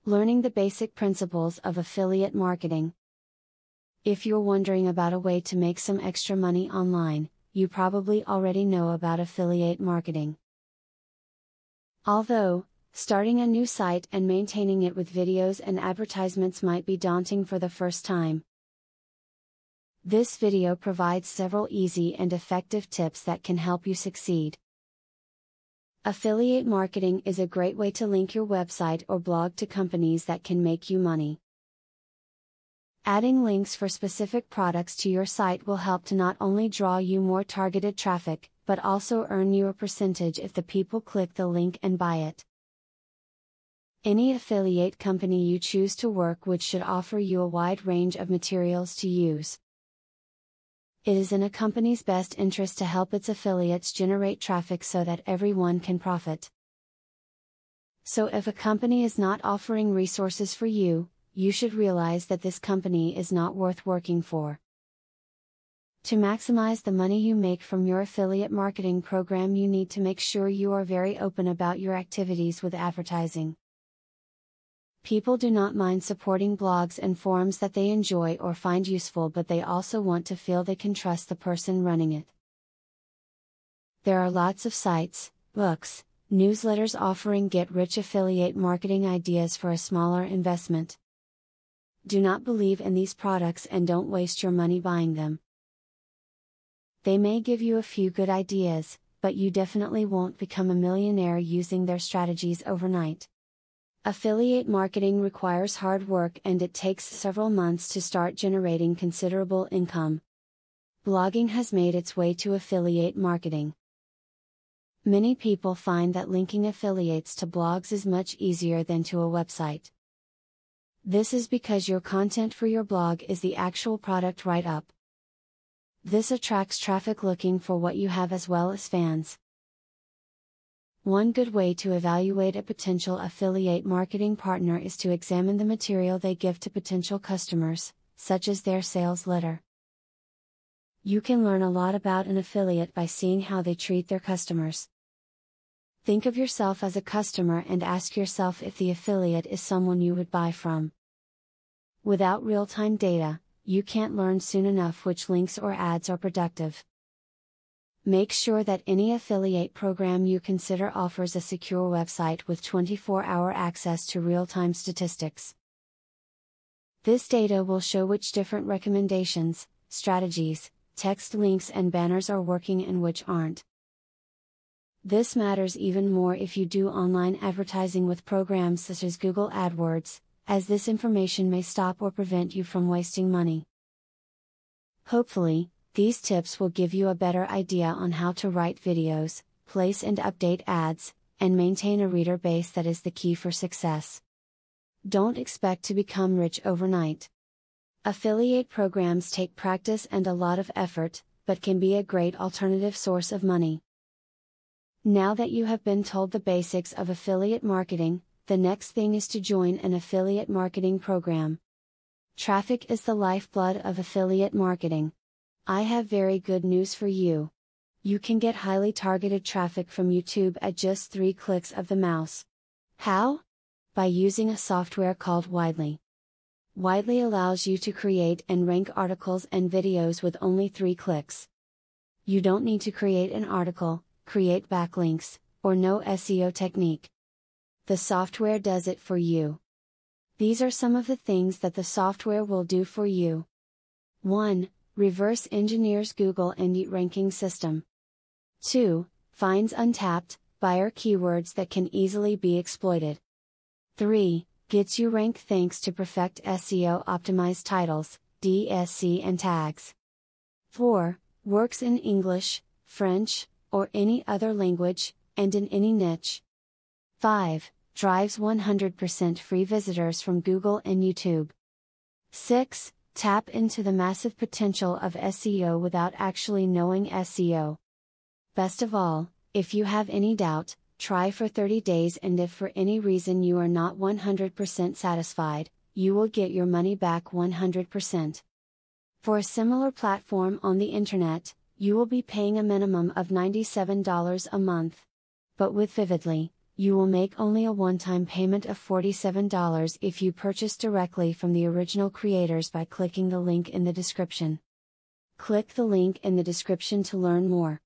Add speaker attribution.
Speaker 1: Learning the basic principles of affiliate marketing. If you're wondering about a way to make some extra money online, you probably already know about affiliate marketing. Although, starting a new site and maintaining it with videos and advertisements might be daunting for the first time. This video provides several easy and effective tips that can help you succeed. Affiliate marketing is a great way to link your website or blog to companies that can make you money. Adding links for specific products to your site will help to not only draw you more targeted traffic, but also earn you a percentage if the people click the link and buy it. Any affiliate company you choose to work with should offer you a wide range of materials to use. It is in a company's best interest to help its affiliates generate traffic so that everyone can profit. So if a company is not offering resources for you, you should realize that this company is not worth working for. To maximize the money you make from your affiliate marketing program, you need to make sure you are very open about your activities with advertising. People do not mind supporting blogs and forums that they enjoy or find useful, but they also want to feel they can trust the person running it. There are lots of sites, books, newsletters offering get-rich affiliate marketing ideas for a smaller investment. Do not believe in these products and don't waste your money buying them. They may give you a few good ideas, but you definitely won't become a millionaire using their strategies overnight. Affiliate marketing requires hard work and it takes several months to start generating considerable income. Blogging has made its way to affiliate marketing. Many people find that linking affiliates to blogs is much easier than to a website. This is because your content for your blog is the actual product write-up. This attracts traffic looking for what you have as well as fans. One good way to evaluate a potential affiliate marketing partner is to examine the material they give to potential customers, such as their sales letter. You can learn a lot about an affiliate by seeing how they treat their customers. Think of yourself as a customer and ask yourself if the affiliate is someone you would buy from. Without real-time data, you can't learn soon enough which links or ads are productive. Make sure that any affiliate program you consider offers a secure website with 24-hour access to real-time statistics. This data will show which different recommendations, strategies, text links and banners are working and which aren't. This matters even more if you do online advertising with programs such as Google AdWords, as this information may stop or prevent you from wasting money. Hopefully, these tips will give you a better idea on how to write videos, place and update ads, and maintain a reader base that is the key for success. Don't expect to become rich overnight. Affiliate programs take practice and a lot of effort, but can be a great alternative source of money. Now that you have been told the basics of affiliate marketing, the next thing is to join an affiliate marketing program. Traffic is the lifeblood of affiliate marketing. I have very good news for you. You can get highly targeted traffic from YouTube at just 3 clicks of the mouse. How? By using a software called Widely. Widely allows you to create and rank articles and videos with only 3 clicks. You don't need to create an article, create backlinks, or know SEO technique. The software does it for you. These are some of the things that the software will do for you. 1. Reverse engineers Google Indie ranking system. 2. Finds untapped, buyer keywords that can easily be exploited. 3. Gets you ranked thanks to perfect SEO optimized titles, DSC and tags. 4. Works in English, French, or any other language, and in any niche. 5. Drives 100% free visitors from Google and YouTube. 6. Tap into the massive potential of SEO without actually knowing SEO. Best of all, if you have any doubt, try for 30 days and if for any reason you are not 100% satisfied, you will get your money back 100%. For a similar platform on the internet, you will be paying a minimum of $97 a month. But with Vividly, You will make only a one-time payment of $47 if you purchase directly from the original creators by clicking the link in the description. Click the link in the description to learn more.